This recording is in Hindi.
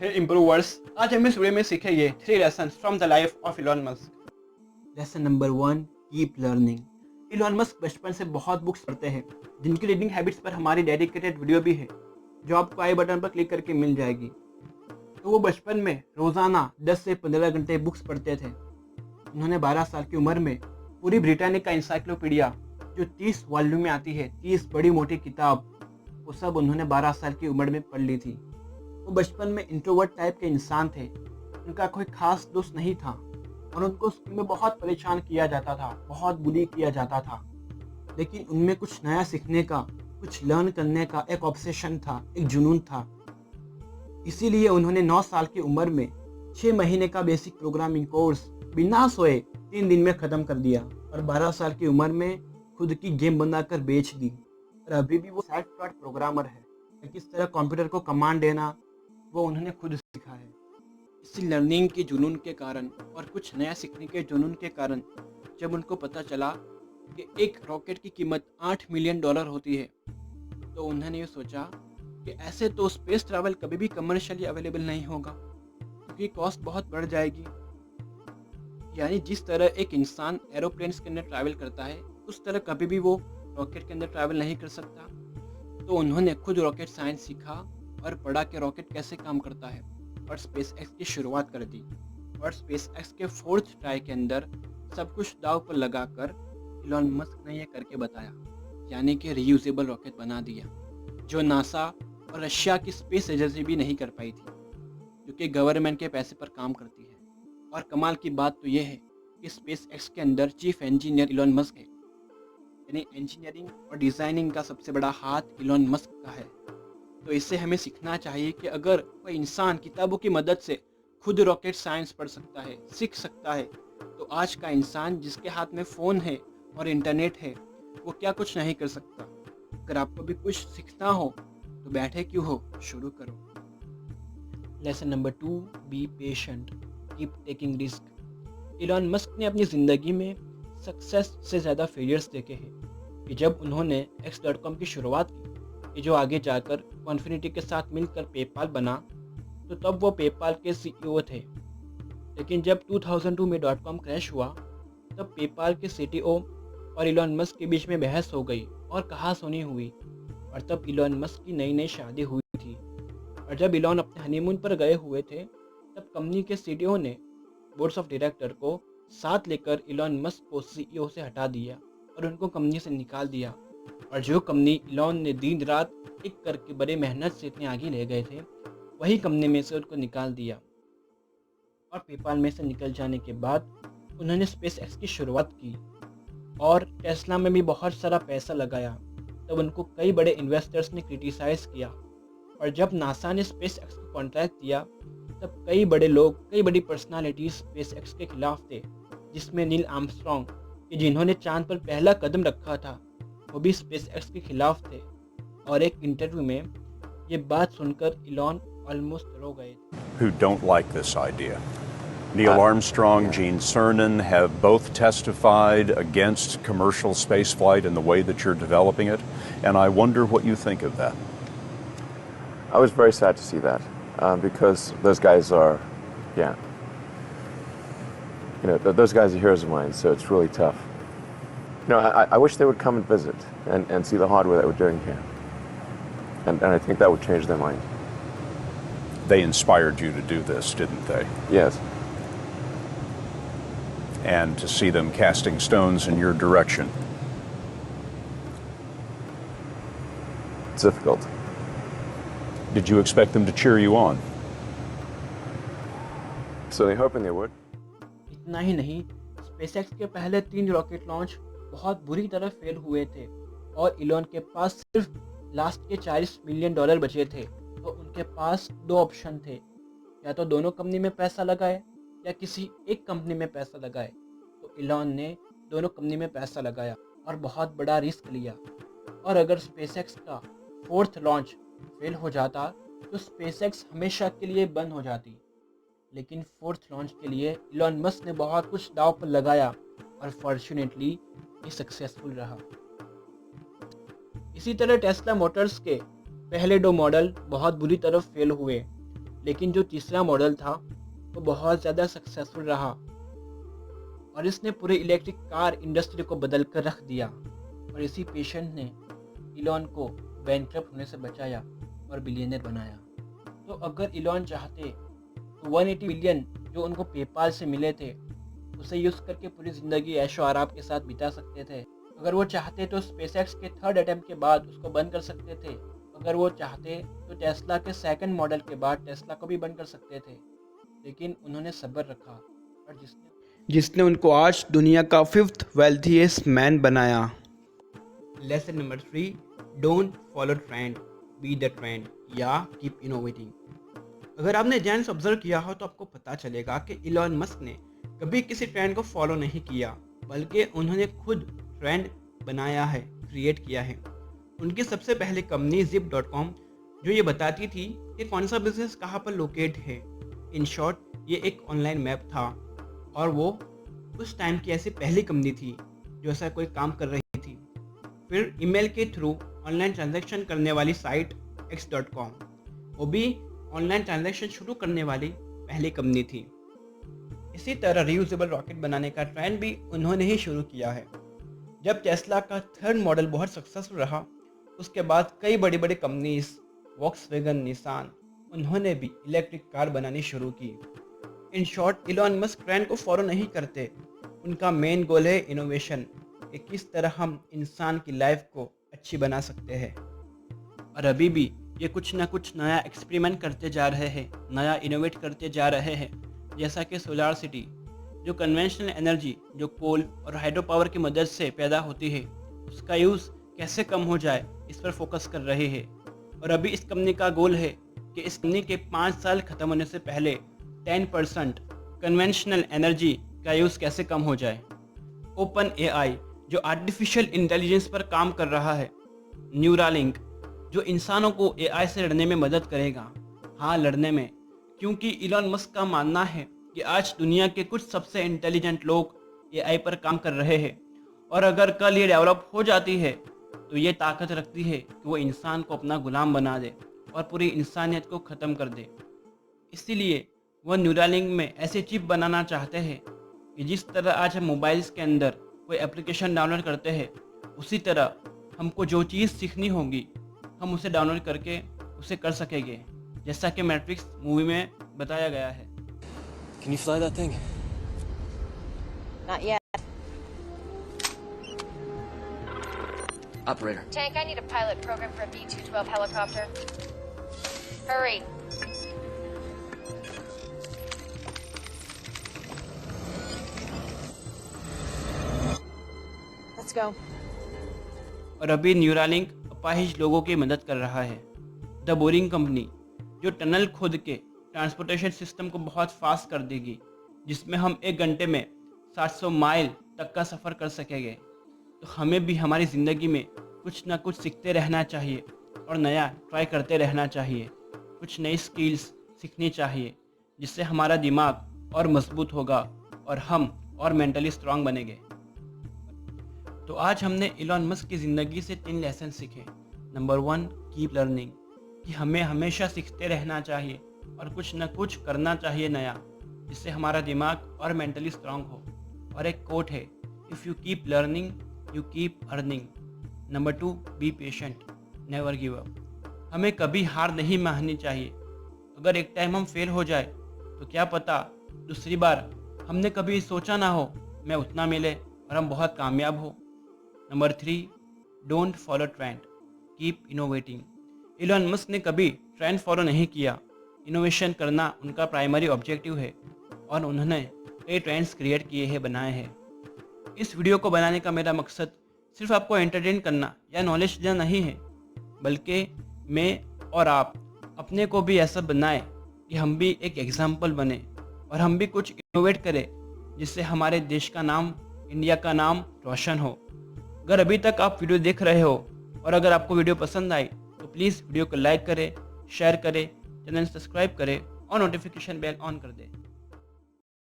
हे इम्प्रूवर्स, आज हम इस वीडियो में सीखेंगे 3 lessons from the life of Elon Musk. Lesson number 1, keep learning. Elon Musk बचपन से बहुत बुक्स पढ़ते हैं, जिनकी रीडिंग हैबिट्स पर हमारी डेडिकेटेड वीडियो भी है, जो आपको आई बटन पर क्लिक करके मिल जाएगी। तो वो बचपन में रोजाना 10 से 15 घंटे बुक्स पढ़ते थे। उन्होंने 12 साल की उम्र में पूरी ब्रिटानिका इंसाइक्लोपीडिया, जो 30 वॉल्यूम में आती है, 30 बड़ी मोटी किताब, वो सब उन्होंने 12 साल की उम्र में पढ़ ली थी। वो बचपन में इंट्रोवर्ट टाइप के इंसान थे। उनका कोई खास दोस्त नहीं था और उनको स्कूल में बहुत परेशान किया जाता था, बहुत बुली किया जाता था। लेकिन उनमें कुछ नया सीखने का, कुछ लर्न करने का एक ऑब्सेशन था, एक जुनून था। इसीलिए उन्होंने 9 साल की उम्र में 6 महीने का बेसिक प्रोग्रामिंग कोर्स बिना सोए 3 दिन में ख़त्म कर दिया और 12 साल की उम्र में खुद की गेम बनाकर बेच दी। और अभी भी वो सेल्फ टॉट प्रोग्रामर है। किस तरह कंप्यूटर को कमांड देना, वो उन्होंने खुद सीखा है। इसी लर्निंग के जुनून के कारण और कुछ नया सीखने के जुनून के कारण जब उनको पता चला कि एक रॉकेट की कीमत $8 मिलियन होती है, तो उन्होंने ये सोचा कि ऐसे तो स्पेस ट्रैवल कभी भी कमर्शियली अवेलेबल नहीं होगा, क्योंकि कॉस्ट बहुत बढ़ जाएगी। यानी जिस तरह एक इंसान एरोप्लेन्स के अंदर ट्रैवल करता है, उस तरह कभी भी वो रॉकेट के अंदर ट्रैवल नहीं कर सकता। तो उन्होंने खुद रॉकेट साइंस सीखा और पढ़ा कि रॉकेट कैसे काम करता है और स्पेस एक्स की शुरुआत कर दी। और स्पेस एक्स के 4th ट्राई के अंदर सब कुछ दाव पर लगाकर इलॉन मस्क ने यह करके बताया, यानी कि रीयूजेबल रॉकेट बना दिया, जो नासा और रशिया की स्पेस एजेंसी भी नहीं कर पाई थी, जो कि गवर्नमेंट के पैसे पर काम करती है। और कमाल की बात तो यह है कि स्पेस एक्स के अंदर चीफ इंजीनियर इलॉन मस्क है, यानी इंजीनियरिंग और डिज़ाइनिंग का सबसे बड़ा हाथ इलॉन मस्क का है। तो इससे हमें सीखना चाहिए कि अगर कोई इंसान किताबों की मदद से खुद रॉकेट साइंस पढ़ सकता है, सीख सकता है, तो आज का इंसान जिसके हाथ में फ़ोन है और इंटरनेट है, वो क्या कुछ नहीं कर सकता। अगर आपको भी कुछ सीखना हो तो बैठे क्यों हो, शुरू करो। Lesson number 2, be patient, keep taking risk. Elon Musk ने अपनी ज़िंदगी में सक्सेस से ज़्यादा फेलियर्स देखे हैं। कि जब उन्होंने x.com की शुरुआत की, जो आगे जाकर कॉन्फिनिटी के साथ मिलकर पेपाल बना, तो तब वो पेपाल के सीईओ थे। लेकिन जब 2002 में .com क्रैश हुआ, तब पेपाल के सीटीओ और इलॉन मस्क के बीच में बहस हो गई और कहासुनी हुई। और तब इलॉन मस्क की नई नई शादी हुई थी। और जब इलॉन अपने हनीमून पर गए हुए थे, तब कंपनी के सीटीओ ने बोर्ड्स ऑफ डायरेक्टर को साथ लेकर इलॉन मस्क को सीईओ से हटा दिया और उनको कंपनी से निकाल दिया। और जो कंपनी इलॉन ने दिन रात एक करके बड़े मेहनत से इतने आगे ले गए थे, वही कंपनी में से उनको निकाल दिया। और पेपाल में से निकल जाने के बाद उन्होंने स्पेस एक्स की शुरुआत की और टेस्ला में भी बहुत सारा पैसा लगाया। तब उनको कई बड़े इन्वेस्टर्स ने क्रिटिसाइज़ किया। और जब नासा ने स्पेस एक्स को कॉन्ट्रैक्ट दिया, तब कई बड़े लोग, कई बड़ी पर्सनालिटीज स्पेस एक्स के खिलाफ थे, जिसमें नील आर्मस्ट्रॉन्ग, कि जिन्होंने चांद पर पहला कदम रखा था, वो भी स्पेस एक्स के खिलाफ थे। और एक इंटरव्यू में ये बात सुनकर इलॉन ऑलमोस्ट रो गए थे। Who don't like this idea. Neil Armstrong, Gene Cernan have both testified against commercial spaceflight in the way that you're developing it, and I wonder what you think of that. I was very sad to see that because those guys are, yeah, those guys are heroes of mine, so it's really tough. I wish they would come and visit and see the hardware that we're doing here, and I think that would change their mind. They inspired you to do this, didn't they? Yes. And to see them casting stones in your direction. It's difficult. Did you expect them to cheer you on? Certainly hoping they would. इतना ही नहीं, स्पेसएक्स के पहले 3 रॉकेट लॉन्च बहुत बुरी तरह फेल हुए थे और इलॉन के पास सिर्फ लास्ट के $40 मिलियन बचे थे। तो उनके पास 2 ऑप्शन थे, या तो दोनों कंपनी में पैसा लगाए या किसी एक कंपनी में पैसा लगाए। तो इलॉन ने दोनों कंपनी में पैसा लगाया और बहुत बड़ा रिस्क लिया। और अगर स्पेसएक्स का 4th लॉन्च फेल हो जाता, तो स्पेसएक्स हमेशा के लिए बंद हो जाती। लेकिन 4th लॉन्च के लिए इलॉन मस्क ने बहुत कुछ दांव पर लगाया और फॉर्चुनेटली ये सक्सेसफुल रहा। इसी तरह टेस्ला मोटर्स के पहले 2 मॉडल बहुत बुरी तरह फेल हुए लेकिन जो तीसरा मॉडल था वो बहुत ज़्यादा सक्सेसफुल रहा और इसने पूरे इलेक्ट्रिक कार इंडस्ट्री को बदल कर रख दिया। और इसी पेशेंट ने इलॉन को बैंकक्रप्ट होने से बचाया और बिलियनर बनाया। तो अगर इलॉन चाहते तो 180 बिलियन जो उनको पेपाल से मिले थे उसे यूज़ करके पूरी ज़िंदगी ऐशो आराम के साथ बिता सकते थे। अगर वो चाहते तो स्पेसएक्स के 3rd अटेम्प्ट के बाद उसको बंद कर सकते थे। अगर वो चाहते तो टेस्ला के 2nd मॉडल के बाद टेस्ला को भी बंद कर सकते थे। लेकिन उन्होंने सब्र रखा और जिसने उनको आज दुनिया का 5th वेल्थीएस्ट मैन बनाया। Lesson number 3, don't follow trend, be the trend या कीप इनोवेटिंग। अगर आपने ध्यान से ऑब्जर्व किया हो तो आपको पता चलेगा कि इलॉन मस्क ने कभी किसी ट्रेंड को फॉलो नहीं किया, बल्कि उन्होंने खुद ट्रेंड बनाया है, क्रिएट किया है। उनकी सबसे पहली कंपनी zip.com जो ये बताती थी कि कौन सा बिजनेस कहाँ पर लोकेट है। इन शॉर्ट ये एक ऑनलाइन मैप था और वो उस टाइम की ऐसी पहली कंपनी थी जो ऐसा कोई काम कर रही थी। फिर ईमेल के थ्रू ऑनलाइन ट्रांजैक्शन करने वाली साइट x.com, वो भी ऑनलाइन ट्रांजैक्शन शुरू करने वाली पहली कंपनी थी। इसी तरह रियूजेबल रॉकेट बनाने का ट्रेंड भी उन्होंने ही शुरू किया है। जब टेस्ला का 3rd मॉडल बहुत सक्सेसफुल रहा उसके बाद कई बड़ी बड़ी कंपनीज वॉक्सवैगन, निसान, उन्होंने भी इलेक्ट्रिक कार बनानी शुरू की। In short Elon Musk trend को फॉलो नहीं करते, उनका मेन गोल है इनोवेशन, कि किस तरह हम इंसान की लाइफ को अच्छी बना सकते हैं। और अभी भी ये कुछ ना कुछ नया एक्सपेरिमेंट करते जा रहे हैं, नया इनोवेट करते जा रहे हैं। जैसा कि सोलार सिटी जो कन्वेंशनल एनर्जी जो कोल और हाइड्रो पावर की मदद से पैदा होती है उसका यूज़ कैसे कम हो जाए इस पर फोकस कर रहे हैं। और अभी इस कंपनी का गोल है कि इस कंपनी के 5 साल खत्म होने से पहले 10% कन्वेंशनल एनर्जी का यूज़ कैसे कम हो जाए। ओपन एआई जो आर्टिफिशियल इंटेलिजेंस पर काम कर रहा है। न्यूरालिंक जो इंसानों को एआई से लड़ने में मदद करेगा। हाँ, लड़ने में, क्योंकि इलॉन मस्क का मानना है कि आज दुनिया के कुछ सबसे इंटेलिजेंट लोग एआई पर काम कर रहे हैं और अगर कल ये डेवलप हो जाती है तो ये ताकत रखती है कि वो इंसान को अपना गुलाम बना दे और पूरी इंसानियत को ख़त्म कर दे। इसीलिए वह न्यूरालिंक में ऐसे चिप बनाना चाहते हैं कि जिस तरह आज हम मोबाइल्स के अंदर कोई एप्लीकेशन डाउनलोड करते हैं उसी तरह हमको जो चीज़ सीखनी होगी हम उसे डाउनलोड करके उसे कर सकेंगे, जैसा कि मैट्रिक्स मूवी में बताया गया है। Can you fly that thing? Not yet. Operator. Tank, I need a pilot program for a B-212 helicopter. Hurry. Let's go. और अभी न्यूरालिंक अपाहिज लोगों की मदद कर रहा है। द बोरिंग कंपनी जो टनल खोद के ट्रांसपोर्टेशन सिस्टम को बहुत फास्ट कर देगी, जिसमें हम 1 घंटे में 700 माइल तक का सफ़र कर सकेंगे। तो हमें भी हमारी ज़िंदगी में कुछ ना कुछ सीखते रहना चाहिए और नया ट्राई करते रहना चाहिए। कुछ नई स्किल्स सीखनी चाहिए जिससे हमारा दिमाग और मजबूत होगा और हम और मेंटली स्ट्रांग बनेंगे। तो आज हमने इलॉन मस्क की ज़िंदगी से 3 लेसन सीखे। नंबर 1, कीप लर्निंग, कि हमें हमेशा सीखते रहना चाहिए और कुछ न कुछ करना चाहिए नया, जिससे हमारा दिमाग और मेंटली स्ट्रांग हो। और एक कोट है, if you keep learning you keep earning. Number 2, be patient, never give up, हमें कभी हार नहीं माननी चाहिए। अगर एक टाइम हम फेल हो जाए तो क्या पता दूसरी बार हमने कभी सोचा ना हो मैं उतना मिले और हम बहुत कामयाब हो। Number 3, don't follow trend, keep innovating. Elon Musk ने कभी ट्रेंड फॉलो नहीं किया, इनोवेशन करना उनका प्राइमरी ऑब्जेक्टिव है और उन्होंने कई ट्रेंड्स क्रिएट किए हैं, बनाए हैं। इस वीडियो को बनाने का मेरा मकसद सिर्फ आपको एंटरटेन करना या नॉलेज देना नहीं है, बल्कि मैं और आप अपने को भी ऐसा बनाए कि हम भी एक एग्जाम्पल बने और हम भी कुछ इनोवेट करें जिससे हमारे देश का नाम, इंडिया का नाम रोशन हो। अगर अभी तक आप वीडियो देख रहे हो और अगर आपको वीडियो पसंद आई तो प्लीज़ वीडियो को लाइक करें, शेयर करें, चैनल सब्सक्राइब करें और नोटिफिकेशन बेल ऑन कर दें।